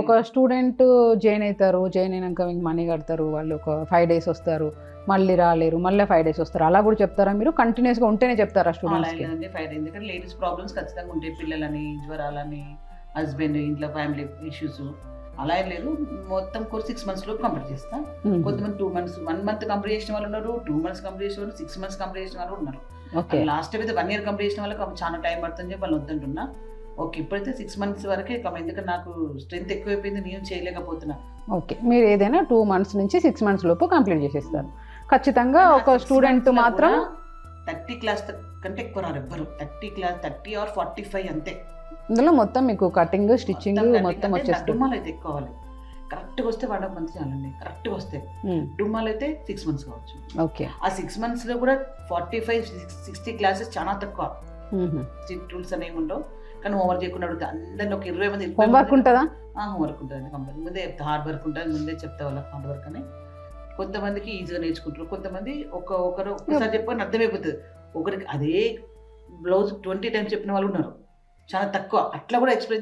ఒక student join అవుతారు, join అయినాక మీకు మనీ కడతారు, వాళ్ళు ఒక 5 days వస్తారు, మళ్ళీ రాలేరు, మళ్ళీ 5 days వస్తారు, అలా కూడా చెప్తారా మీరు? కంటిన్యూస్గా ఉంటేనే చెప్తారా అలా స్టూడెంట్స్కి? లేదండి, ఎందుకంటే లేడీస్ ప్రాబ్లమ్స్ ఖచ్చితంగా ఉంటాయి, పిల్లలని, జ్వరాలని, హస్బెండ్, ఇంట్లో ఫ్యామిలీ ఇష్యూస్, అలా ఏం లేదు. మొత్తం కోర్స్ 6 months లో కంప్లీట్ చేస్తాం. కొంతమంది 2 months, 1 month కంప్లీట్ చేసిన వాళ్ళు ఉన్నారు, 2 months కంప్లీట్ చేసిన వాళ్ళు, 6 months కంప్లీట్ చేసిన వాళ్ళు ఉన్నారు. ఓకే. లాస్ట్ అయితే 1 year కంప్లీట్ చేసిన వాళ్ళకి చాలా టైం పడుతుంది చెప్పి వాళ్ళు వద్దంటున్నా. ఓకే, ఇప్పుడైతే 6 months వరకే ఎందుకంటే నాకు స్ట్రెంత్ ఎక్కువైపోయింది, నేను చేయలేకపోతున్నా. ఓకే, మీరు ఏదైనా 2 months నుంచి 6 months లోపు కంప్లీట్ చేసేస్తారు. ఖచ్చితంగా ఒక స్టూడెంట్ మాత్రం 30 class కంటే ఎక్కువ రారు ఎవ్వరు. 30 or 45 అంతే. ఇందులో మొత్తం మీకు కటింగ్, స్టిచ్చింగ్ మొత్తం వచ్చేస్తుంది. డుమ్మాలు అయితే ఎక్కువ కావాలి, కరెక్ట్గా వస్తే 1 month చాలండి. కరెక్ట్గా వస్తే డుమ్మాలు అయితే 6 months కావచ్చు. ఓకే. ఆ 6 months లో కూడా 45-60 classes చాలా తక్కువ. టూల్స్ అనేవి ఉండవు, కానీ హోంవర్క్ చేయకుండా అడుగుతా అందరిని. ఒక 20 మంది హోంవర్క్ ఉంటుందా? హోంవర్క్ ఉంటుంది కంపల్సరీ. ముందే చెప్తా, హార్డ్ వర్క్ ఉంటుంది, ముందే చెప్తా వాళ్ళకి హార్డ్ వర్క్ అని. కొంతమందికి ఈజీగా నేర్చుకుంటారు, కొంతమంది ఒకరు ఒకసారి చెప్పని అర్థమైపోతుంది. ఒకరికి అదే బ్లౌజ్ 20 times చెప్పిన వాళ్ళు ఉన్నారు, చాలా తక్కువ. అట్లా కూడా ఎక్స్ప్లెయిన్